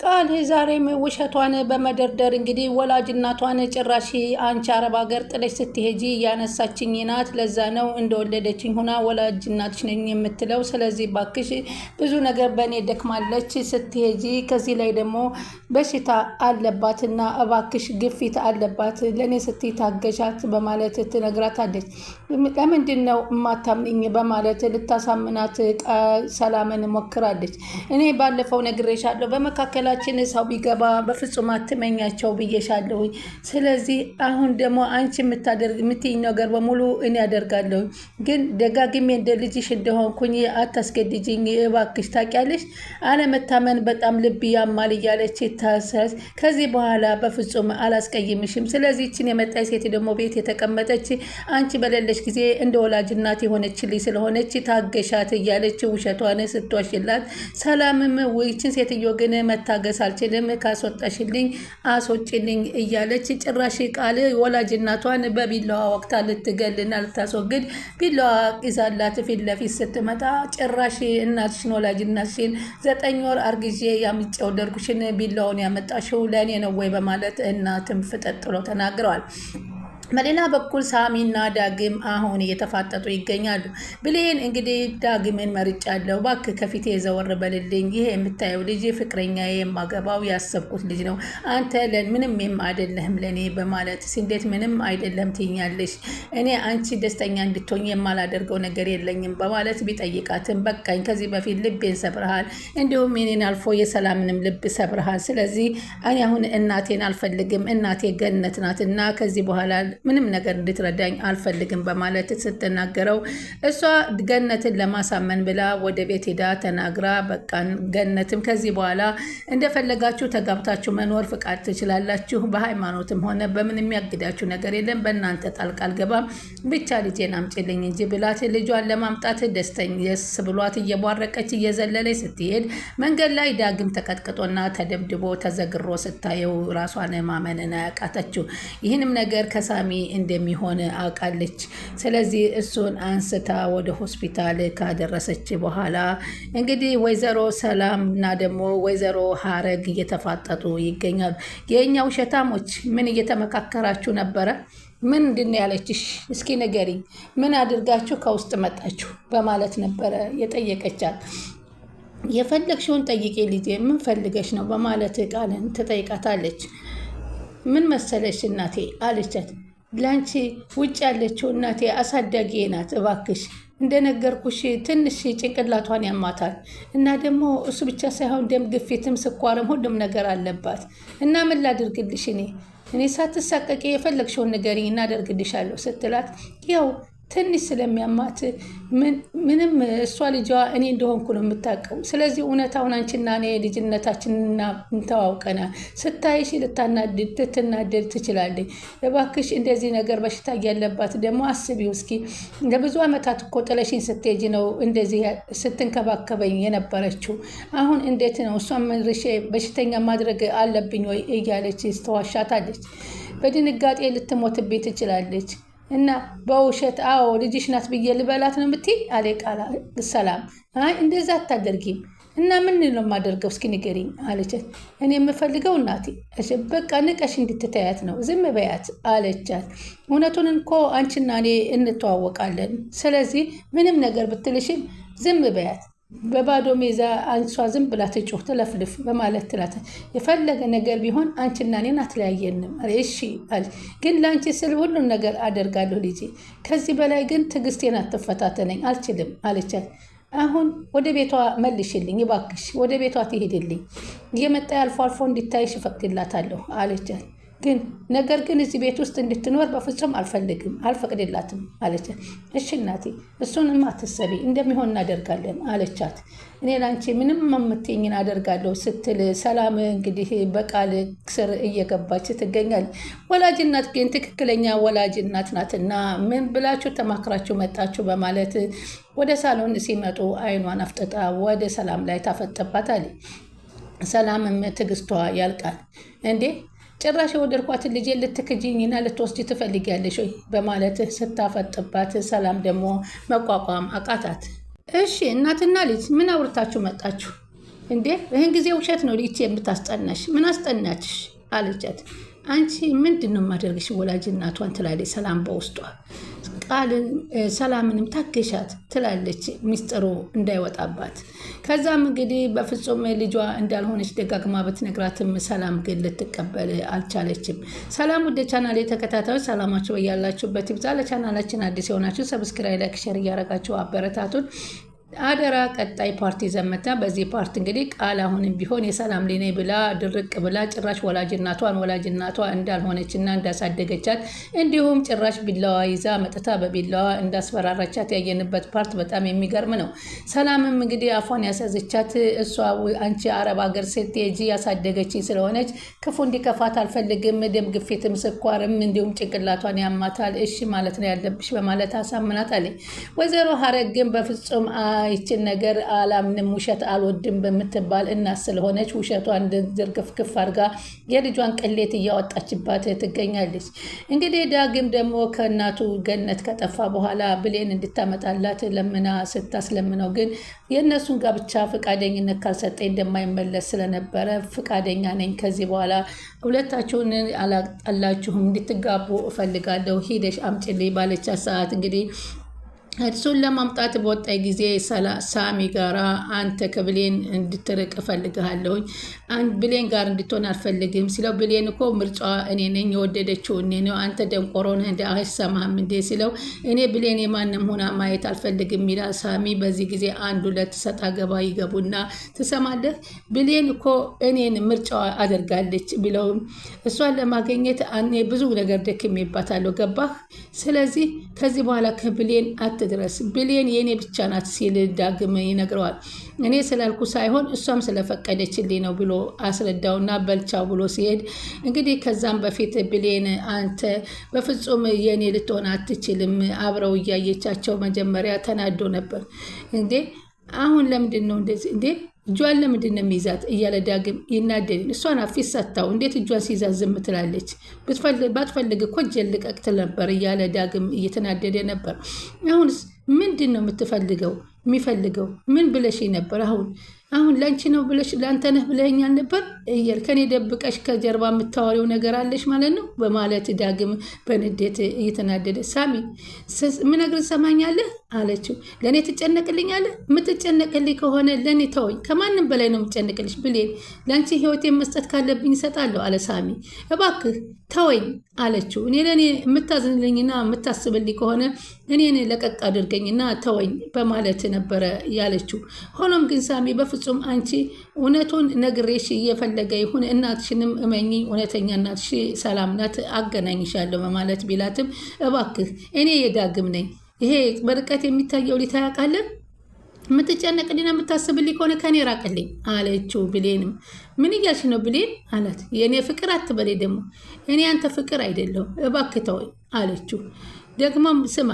ቃል ዛሬም ውሸቷን በመደርደር እንግዲህ ወላጅ እናቷን ጭራሽ አንቺ አረብ ሀገር ጥለሽ ስትሄጂ ያነሳችኝ ናት፣ ለዛ ነው እንደወለደችኝ ሆና ወላጅ እናትሽ ነኝ የምትለው። ስለዚህ ባክሽ ብዙ ነገር በእኔ ደክማለች ስትሄጂ፣ ከዚህ ላይ ደግሞ በሽታ አለባትና እባክሽ ግፊት አለባት፣ ለእኔ ስትይ ታገሻት በማለት ትነግራታለች። ለምንድን ነው እማታምኝ በማለት ልታሳምናት ሰላምን ሞክራለች። እኔ ባለፈው ነግሬሻለሁ በመካከላችን ሰው ቢገባ በፍጹም አትመኛቸው ብዬሻለሁ። ስለዚህ አሁን ደግሞ አንቺ የምትይኝ ነገር በሙሉ እኔ ያደርጋለሁ፣ ግን ደጋግሜ እንደ ልጅሽ እንደሆንኩኝ አታስገድጅኝ እባክሽ። ታውቂያለሽ አለመታመን በጣም ልብ ያማል እያለች ታሰስ። ከዚህ በኋላ በፍጹም አላስቀይምሽም። ስለዚህ ይችን የመጣች ሴት ደግሞ ቤት የተቀመጠች አንቺ በሌለሽ ጊዜ እንደ ወላጅ እናት የሆነችልኝ ስለሆነች ታገሻት እያለች ውሸቷን ስትዋሽላት፣ ሰላምም ይችን ሴትዮ ግን መታገስ አልችልም፣ ካስወጣሽልኝ አስወጭልኝ እያለች ጭራሽ ቃል ወላጅ እናቷን በቢላዋ ወቅታ ልትገልና ልታስወግድ ቢላዋ ይዛላት ፊት ለፊት ስትመጣ፣ ጭራሽ እናትሽን ወላጅ እናትሽን 9 ወር አርግዤ ያምጬ ወለድኩሽን ቢላውን ያመጣሽው ለእኔ ነው ወይ በማለት እናትም ፍጠጥ ብለው ተናግረዋል። በሌላ በኩል ሳሚና ዳግም አሁን እየተፋጠጡ ይገኛሉ። ብሌን እንግዲህ ዳግምን መርጫለሁ፣ እባክህ ከፊቴ ዘወር በልልኝ፣ ይሄ የምታየው ልጅ ፍቅረኛ የማገባው ያሰብኩት ልጅ ነው፣ አንተ ምንም አይደለህም ለእኔ በማለት እንዴት ምንም አይደለም ትኛለሽ? እኔ አንቺ ደስተኛ እንድትሆኝ የማላደርገው ነገር የለኝም በማለት ቢጠይቃትም፣ በቃኝ፣ ከዚህ በፊት ልቤን ሰብረሃል፣ እንዲሁም የኔን አልፎ የሰላምንም ልብ ሰብረሃል። ስለዚህ እኔ አሁን እናቴን አልፈልግም፣ እናቴ ገነት ናት እና ከዚህ በኋላ ምንም ነገር እንድትረዳኝ አልፈልግም በማለት ስትናገረው፣ እሷ ገነትን ለማሳመን ብላ ወደ ቤት ሄዳ ተናግራ፣ በቃ ገነትም ከዚህ በኋላ እንደፈለጋችሁ ተጋብታችሁ መኖር ፍቃድ ትችላላችሁ፣ በሃይማኖትም ሆነ በምን የሚያግዳችሁ ነገር የለም፣ በእናንተ ጣልቃ አልገባም፣ ብቻ ልጄን አምጪልኝ እንጂ ብላት ልጇን ለማምጣት ደስ ብሏት እየቧረቀች እየዘለለች ስትሄድ፣ መንገድ ላይ ዳግም ተቀጥቅጦና ተደብድቦ ተዘግሮ ስታየው ራሷን ማመንን አያቃተችው። ይህንም ነገር ከሳሚ እንደሚሆን አውቃለች። ስለዚህ እሱን አንስታ ወደ ሆስፒታል ካደረሰች በኋላ እንግዲህ ወይዘሮ ሰላም እና ደግሞ ወይዘሮ ሀረግ እየተፋጠጡ ይገኛሉ። የእኛ ውሸታሞች ምን እየተመካከራችሁ ነበረ? ምንድን ነው ያለችሽ? እስኪ ንገሪኝ፣ ምን አድርጋችሁ ከውስጥ መጣችሁ? በማለት ነበረ የጠየቀቻት። የፈለግሽውን ጠይቄ ልጄ፣ ምን ፈልገሽ ነው? በማለት ቃልን ትጠይቃታለች። ምን መሰለሽ እናቴ አለቻት፣ ላንቺ ውጭ ያለችው እናቴ አሳዳጊ ናት። እባክሽ እንደነገርኩሽ ትንሽ ጭንቅላቷን ያማታል እና ደግሞ እሱ ብቻ ሳይሆን ደም ግፊትም ስኳርም ሁሉም ነገር አለባት እና ምን ላድርግልሽ? እኔ ሳትሳቀቂ የፈለግሽውን ንገሪኝ እናደርግልሻለሁ ስትላት፣ ያው ትንሽ ስለሚያማት ምንም እሷ ልጇ እኔ እንደሆንኩ ነው የምታውቀው። ስለዚህ እውነታውን አንቺና እኔ ልጅነታችንና እንተዋውቀናል። ስታይሽ ልትናደድ ትችላለች። እባክሽ እንደዚህ ነገር በሽታ እያለባት ደግሞ አስቢው እስኪ፣ ለብዙ ዓመታት እኮ ጥለሽኝ ስትሄጂ ነው እንደዚህ ስትንከባከበኝ የነበረችው። አሁን እንዴት ነው እሷን መልሼ በሽተኛ ማድረግ አለብኝ ወይ እያለች ተዋሻታለች። በድንጋጤ ልትሞትብኝ ትችላለች እና በውሸት አዎ ልጅሽ ናት ብዬ ልበላት ነው የምትይ? አለ ቃል ሰላም። አይ እንደዛ አታደርጊም እና ምን ነው የማደርገው እስኪ ንገሪኝ አለቻት። እኔ የምፈልገው እናቴ በቃ ንቀሽ እንድትተያት ነው፣ ዝም በያት አለቻት። እውነቱን እኮ አንቺና እኔ እንተዋወቃለን፣ ስለዚህ ምንም ነገር ብትልሽም ዝም በያት፣ በባዶ ሜዛ አንሷ ዝም ብላ ትጮህ ትለፍልፍ በማለት ትላት። የፈለገ ነገር ቢሆን አንቺና እኔን አትለያየንም። እሺ አለች። ግን ለአንቺ ስል ሁሉን ነገር አደርጋለሁ ልጄ፣ ከዚህ በላይ ግን ትዕግስቴን አትፈታተነኝ፣ አልችልም አለቻት። አሁን ወደ ቤቷ መልሽልኝ እባክሽ፣ ወደ ቤቷ ትሄድልኝ፣ እየመጣ አልፎ አልፎ እንዲታይሽ እፈቅድላታለሁ አለቻት። ግን ነገር ግን እዚህ ቤት ውስጥ እንድትኖር በፍጹም አልፈልግም፣ አልፈቅድላትም አለቻት። እሺ እናቴ እሱንም አትሰቢ፣ እንደሚሆን እናደርጋለን አለቻት። እኔ ላንቺ ምንም የምትይኝን አደርጋለሁ ስትል ሰላም እንግዲህ በቃል ስር እየገባች ትገኛለች። ወላጅ እናት ግን ትክክለኛ ወላጅ እናት ናትና ምን ብላችሁ ተማክራችሁ መጣችሁ በማለት ወደ ሳሎን ሲመጡ አይኗን አፍጥጣ ወደ ሰላም ላይ ታፈጥባታለች። ሰላምም ትዕግስቷ ያልቃል። እንዴ ጭራሽ የወደድኳትን ልጄ ልትክጂኝና ልትወስጂ ትፈልጊያለሽ ወይ? በማለት ስታፈጥባት፣ ሰላም ደግሞ መቋቋም አቃታት። እሺ እናትና ልጅ ምን አውርታችሁ መጣችሁ? እንዴ ይህን ጊዜ ውሸት ነው ይቺ የምታስጠናሽ? ምን አስጠናችሽ አለቻት። አንቺ ምንድን ነው የማደርግሽ ወላጅ እናቷን ትላለች ሰላም በውስጧ። ቃልን ሰላምንም ታገሻት ትላለች ሚስጥሩ እንዳይወጣባት። ከዛም እንግዲህ በፍጹም ልጇ እንዳልሆነች ደጋግማ ብትነግራትም ሰላም ግን ልትቀበል አልቻለችም። ሰላም ወደ ቻናል የተከታታዮች ሰላማችሁ በያላችሁበት ይብዛ። ለቻናላችን አዲስ የሆናችሁ ሰብስክራይብ፣ ላይክ፣ ሼር እያረጋችሁ አበረታቱን አደራ። ቀጣይ ፓርቲ ዘመታ። በዚህ ፓርቲ እንግዲህ ቃል አሁንም ቢሆን የሰላም ልጅ ነኝ ብላ ድርቅ ብላ ጭራሽ ወላጅናቷ እንዳልሆነችና እንዳሳደገቻት እንዲሁም ጭራሽ ቢላዋ ይዛ መጥታ በቢላዋ እንዳስፈራራቻት ያየንበት ፓርት በጣም የሚገርም ነው። ሰላምም እንግዲህ አፏን ያሳዘቻት እሷ አንቺ አረብ ሀገር ስትሄጂ ያሳደገች ስለሆነች ክፉ እንዲከፋት አልፈልግም፣ ደም ግፊትም ስኳርም እንዲሁም ጭንቅላቷን ያማታል፣ እሺ ማለት ነው ያለብሽ በማለት አሳምናታለች። ወይዘሮ ሀረግ ግን በፍጹም ይችን ነገር አላምንም ውሸት አልወድም በምትባል እናት ስለሆነች ውሸቷን ዝርግፍግፍ አድርጋ የልጇን ቅሌት እያወጣችባት ትገኛለች። እንግዲህ ዳግም ደግሞ ከእናቱ ገነት ከጠፋ በኋላ ብሌን እንድታመጣላት ለምና ስታስለምነው ግን የእነሱን ጋብቻ ፈቃደኝነት ካልሰጠኝ እንደማይመለስ ስለነበረ ፈቃደኛ ነኝ፣ ከዚህ በኋላ ሁለታችሁን አላጣላችሁም፣ እንድትጋቡ እፈልጋለሁ፣ ሂደሽ አምጪልኝ ባለቻት ሰዓት እንግዲህ እሱን ለማምጣት በወጣ ጊዜ ሳሚ ጋራ አንተ ከብሌን እንድትርቅ እፈልግሃለሁኝ፣ ብሌን ጋር እንድትሆን አልፈልግም ሲለው ብሌን እኮ ምርጫዋ እኔ ነኝ፣ የወደደችው እኔ ነው፣ አንተ ደንቆሮ ነህ እንደ አይሰማህም እንዴ ሲለው እኔ ብሌን የማንም ሆና ማየት አልፈልግም ይላል ሳሚ። በዚህ ጊዜ አንድ ሁለት ሰጣ ገባ ይገቡና ትሰማለህ ብሌን እኮ እኔን ምርጫዋ አደርጋለች ብለውም እሷን ለማገኘት ብዙ ነገር ደክሜባታለሁ ገባህ? ስለዚህ ከዚህ በኋላ ከብሌን ድረስ ብሌን የኔ ብቻ ናት ሲል ዳግም ይነግረዋል። እኔ ስላልኩ ሳይሆን እሷም ስለፈቀደችልኝ ነው ብሎ አስረዳውና በልቻው ብሎ ሲሄድ እንግዲህ ከዛም በፊት ብሌን አንተ በፍጹም የኔ ልትሆን አትችልም፣ አብረው እያየቻቸው መጀመሪያ ተናዶ ነበር። እንዴ አሁን ለምንድን ነው እንደዚህ እንዴ እጇን ለምንድን ነው የሚይዛት እያለ ዳግም ይናደድን። እሷን አፊት ሰታው እንዴት እጇን ሲይዛት ዝም ትላለች? ባትፈልግ እኮ እጄን ልቀቅ ትል ነበር እያለ ዳግም እየተናደደ ነበር። አሁንስ ምንድን ነው የምትፈልገው? የሚፈልገው ምን ብለሽ ነበር? አሁን ላንቺ ነው ብለሽ ላንተ ነህ ብለኛል ነበር እያል ከኔ ደብቀሽ ከጀርባ የምታወሪው ነገር አለሽ ማለት ነው በማለት ዳግም በንዴት እየተናደደ ሳሚ ምን ነገር ሰማኛለህ አለችው። ለኔ ትጨነቅልኛለህ? የምትጨነቅልኝ ከሆነ ለኔ ተወኝ፣ ከማንም በላይ ነው የምጨነቅልሽ ብሌን፣ ላንቺ ህይወቴን መስጠት ካለብኝ እሰጣለሁ አለ ሳሚ። እባክህ ተወኝ አለችው። እኔ ለኔ የምታዝንልኝና የምታስብልኝ ከሆነ እኔን ለቀቅ አድርገኝና ተወኝ በማለት ነበረ ያለችው። ሆኖም ግን ሳሚ በፍጹም አንቺ እውነቱን ነግሬሽ እየፈለገ ይሁን እናትሽንም እመኚ፣ እውነተኛ እናትሽ ሰላም ናት፣ አገናኝሻለሁ በማለት ቢላትም እባክህ እኔ የዳግም ነኝ፣ ይሄ በርቀት የሚታየው ሊታያቃለን የምትጨነቅልኝና የምታስብልኝ ከሆነ ከኔ ራቅልኝ አለችው። ብሌንም ምን እያልሽ ነው ብሌን አላት። የእኔ ፍቅር አትበሌ ደግሞ እኔ አንተ ፍቅር አይደለሁም እባክህ ተወኝ አለችው። ደግሞም ስማ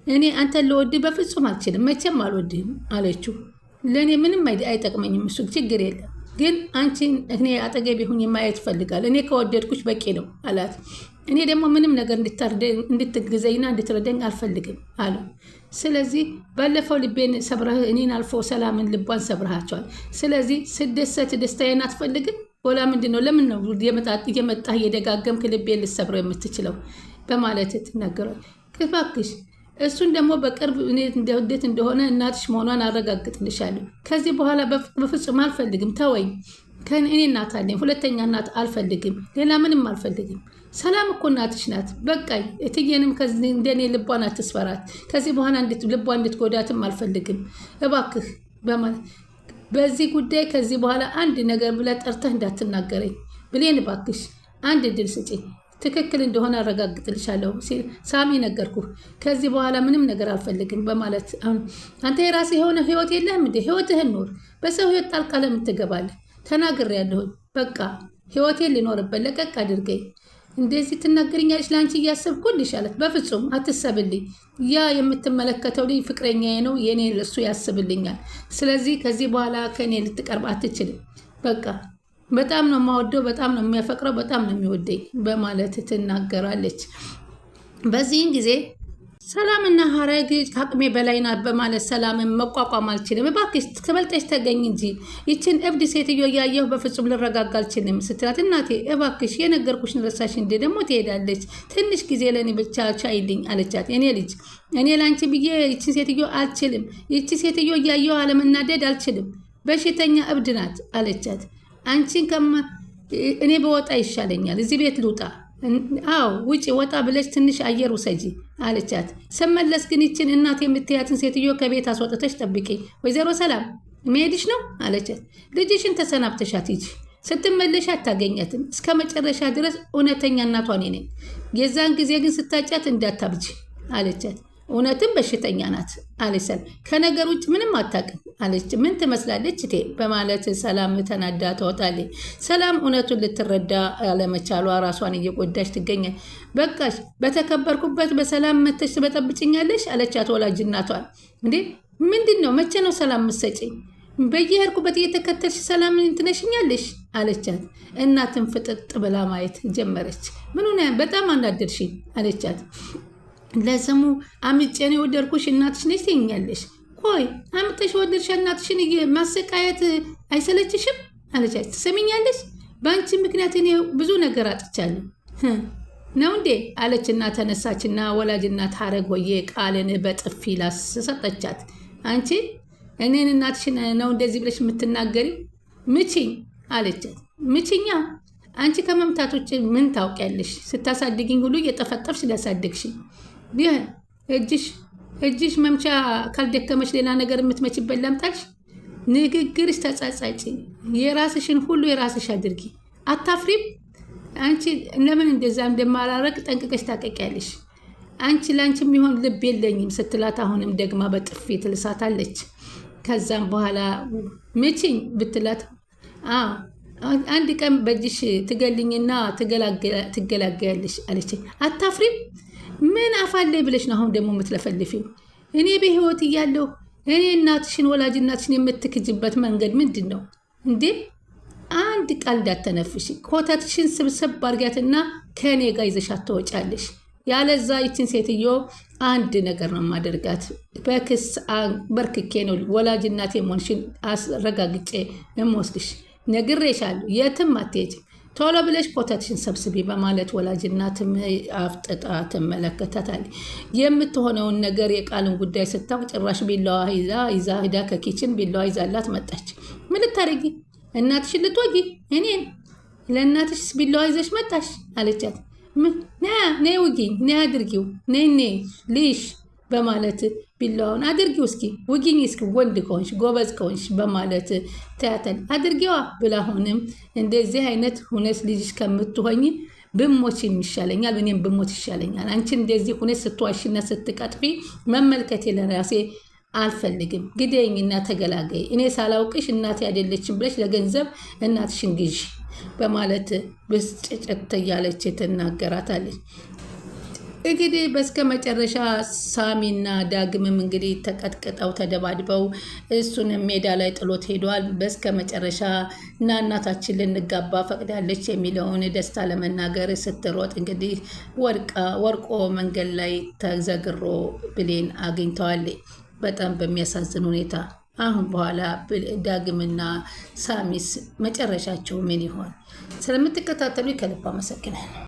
እኔ አንተን ልወድህ በፍጹም አልችልም፣ መቼም አልወድህም አለችው። ለእኔ ምንም አይጠቅመኝም እሱ ችግር የለም፣ ግን አንቺን እኔ አጠገቤ ሁኚ ማየት እፈልጋለሁ፣ እኔ ከወደድኩሽ በቂ ነው አላት። እኔ ደግሞ ምንም ነገር እንድትግዘኝና እንድትረዳኝ አልፈልግም አሉ። ስለዚህ ባለፈው ልቤን ሰብረህ እኔን አልፎ ሰላምን ልቧን ሰብረሃቸዋል። ስለዚህ ስደሰት ደስታዬን አትፈልግም? ወላ ምንድን ነው? ለምን ነው እየመጣህ እየደጋገምክ ልቤን ልሰብረው የምትችለው? በማለት ትናገሯል። እባክሽ እሱን ደግሞ በቅርብ እንዴት እንደሆነ እናትሽ መሆኗን አረጋግጥልሻለሁ። ከዚህ በኋላ በፍጹም አልፈልግም፣ ተወኝ። እኔ እናት አለኝ፣ ሁለተኛ እናት አልፈልግም፣ ሌላ ምንም አልፈልግም። ሰላም እኮ እናትሽ ናት። በቃኝ። እትዬንም እንደኔ ልቧን አትስፈራት። ከዚህ በኋላ ልቧ እንድትጎዳትም አልፈልግም እባክህ በማለት በዚህ ጉዳይ ከዚህ በኋላ አንድ ነገር ብለህ ጠርተህ እንዳትናገረኝ ብሌን፣ እባክሽ አንድ እድል ስጪኝ፣ ትክክል እንደሆነ አረጋግጥልሻለሁ ሲል ሳሚ ነገርኩህ፣ ከዚህ በኋላ ምንም ነገር አልፈልግም በማለት አንተ የራስህ የሆነ ህይወት የለህም እንዴ? ህይወትህን ኖር። በሰው ህይወት ጣልቃ ለምን ትገባለህ? ተናግሬያለሁኝ። በቃ ህይወቴን ልኖርበት፣ ለቀቅ አድርገኝ። እንደዚህ ትናገርኛለች ለአንቺ እያሰብኩልሽ አለት። በፍጹም አትሰብልኝ። ያ የምትመለከተው ልጅ ፍቅረኛዬ ነው፣ የኔ እሱ ያስብልኛል። ስለዚህ ከዚህ በኋላ ከእኔ ልትቀርብ አትችልም። በቃ በጣም ነው የማወደው፣ በጣም ነው የሚያፈቅረው፣ በጣም ነው የሚወደኝ በማለት ትናገራለች። በዚህን ጊዜ ሰላምና ሀረግ ከአቅሜ በላይ ናት በማለት ሰላምን መቋቋም አልችልም፣ እባክሽ ተበልጠሽ ተገኝ እንጂ ይችን እብድ ሴትዮ እያየሁ በፍጹም ልረጋጋ አልችልም ስትላት፣ እናቴ እባክሽ የነገርኩሽን ረሳሽ እንዴ? ደግሞ ትሄዳለች። ትንሽ ጊዜ ለእኔ ብቻ ቻይልኝ አለቻት። እኔ ልጅ እኔ ላንቺ ብዬ ይችን ሴትዮ አልችልም። ይቺ ሴትዮ እያየሁ አለመናደድ አልችልም። በሽተኛ እብድ ናት አለቻት። አንቺን እኔ በወጣ ይሻለኛል። እዚህ ቤት ልውጣ። አዎ ውጪ፣ ወጣ ብለሽ ትንሽ አየር ውሰጂ አለቻት። ስመለስ ግን ይችን እናት የምትያትን ሴትዮ ከቤት አስወጥተሽ ጠብቂ። ወይዘሮ ሰላም መሄድሽ ነው አለቻት። ልጅሽን ተሰናብተሻት ሂጂ፣ ስትመለሽ አታገኛትም። እስከ መጨረሻ ድረስ እውነተኛ እናቷ እኔ ነኝ። የዛን ጊዜ ግን ስታጫት እንዳታብጂ አለቻት። እውነትም በሽተኛ ናት አለች ሰላም። ከነገር ውጭ ምንም አታውቅም አለች። ምን ትመስላለች እቴ በማለት ሰላም ተናዳ ትወጣለች። ሰላም እውነቱን ልትረዳ ያለመቻሏ ራሷን እየጎዳች ትገኛል። በቃሽ፣ በተከበርኩበት በሰላም መተሽ ትበጠብጭኛለሽ አለቻት ወላጅ እናቷን። እንዴ ምንድን ነው? መቼ ነው ሰላም ምትሰጪኝ? በየሄድኩበት እየተከተልሽ ሰላም ትነሽኛለሽ አለቻት። እናትን ፍጥጥ ብላ ማየት ጀመረች። ምን ሆነ? በጣም አናደድሽኝ አለቻት። ለስሙ አምጬን የወደድኩሽ እናትሽ ነሽ ትይኛለሽ። ቆይ አምጠሽ ወደድሽ እናትሽን ማሰቃየት አይሰለችሽም አለቻት። ትሰሚኛለሽ? በአንቺ ምክንያት እኔ ብዙ ነገር አጥቻለሁ ነው እንዴ አለችና ተነሳችና ወላጅ እናት ሀረግ ሆዬ ቃልን በጥፊ ላሰጠቻት። አንቺ እኔን እናትሽን ነው እንደዚህ ብለሽ የምትናገሪ? ምቺኝ አለቻት። ምቺኛ? አንቺ ከመምታት ውጭ ምን ታውቂያለሽ? ስታሳድግኝ ሁሉ እየጠፈጠፍሽ ሊያሳድግሽኝ ቢሆን እጅሽ መምቻ ካልደከመች ሌላ ነገር የምትመችበት ላምጣልሽ? ንግግርሽ ተጸጸጪ። የራስሽን ሁሉ የራስሽ አድርጊ። አታፍሪም? አንቺ ለምን እንደዛ እንደማላረግ ጠንቅቀሽ ታቀቂያለሽ። አንቺ ላንቺ የሚሆን ልብ የለኝም ስትላት አሁንም ደግማ በጥፊ ትልሳታለች። ከዛም በኋላ ምቺኝ ብትላት አንድ ቀን በእጅሽ ትገልኝና ትገላገያለሽ አለች። አታፍሪም? ምን አፋለይ ብለሽ ነው አሁን ደግሞ የምትለፈልፊው? እኔ በህይወት እያለሁ እኔ እናትሽን ወላጅ እናትሽን የምትክጅበት መንገድ ምንድን ነው እንዴ? አንድ ቃል እንዳተነፍሽ ኮተትሽን ስብስብ አድርጊያትና ከእኔ ጋር ይዘሻት ትወጫለሽ። ያለዛ ይችን ሴትዮ አንድ ነገር ነው የማደርጋት። በክስ በርክኬ ነው ወላጅ እናቴ መሆንሽን አስረጋግጬ የምወስድሽ። ነግሬሻለሁ፣ የትም አትሄጂም። ቶሎ ብለሽ ኮተትሽን ሰብስቢ በማለት ወላጅ እናትም አፍጥጣ ትመለከታታለች። የምትሆነውን ነገር የቃልን ጉዳይ ስታውቅ ጭራሽ ቢላዋ ይዛ ሂዳ ከኪችን ቢላዋ ይዛላት መጣች። ምን ልታረጊ? እናትሽን ልትወጊ? እኔን? ለእናትሽ ቢላዋ ይዘሽ መጣሽ አለቻት። ነይ ውጊኝ፣ ነይ አድርጊው፣ ነይ ልሽ በማለት ቢላዋውን አድርጊው፣ እስኪ ውጊኝ፣ እስኪ ወንድ ከሆንሽ ጎበዝ ከሆንሽ በማለት ተያተል አድርጊዋ ብላ አሁንም እንደዚህ አይነት ሁነት ልጅሽ ከምትሆኝ ብሞች ይሻለኛል፣ እኔም ብሞት ይሻለኛል። አንቺ እንደዚህ ሁነት ስትዋሽና ስትቀጥፊ መመልከቴ ለራሴ አልፈልግም። ግደኝና ተገላገይ። እኔ ሳላውቅሽ እናቴ አይደለችም ብለሽ ለገንዘብ እናትሽን ግዢ በማለት ብስጭጭት እያለች ትናገራታለች። እንግዲህ በስከ መጨረሻ ሳሚና ዳግምም እንግዲህ ተቀጥቅጠው ተደባድበው እሱንም ሜዳ ላይ ጥሎት ሄዷል። በስከ መጨረሻ እና እናታችን ልንጋባ ፈቅዳለች የሚለውን ደስታ ለመናገር ስትሮጥ እንግዲህ ወርቆ መንገድ ላይ ተዘግሮ ብሌን አግኝተዋለች። በጣም በሚያሳዝን ሁኔታ። አሁን በኋላ ዳግምና ሳሚስ መጨረሻቸው ምን ይሆን? ስለምትከታተሉ ከልብ አመሰግናለሁ።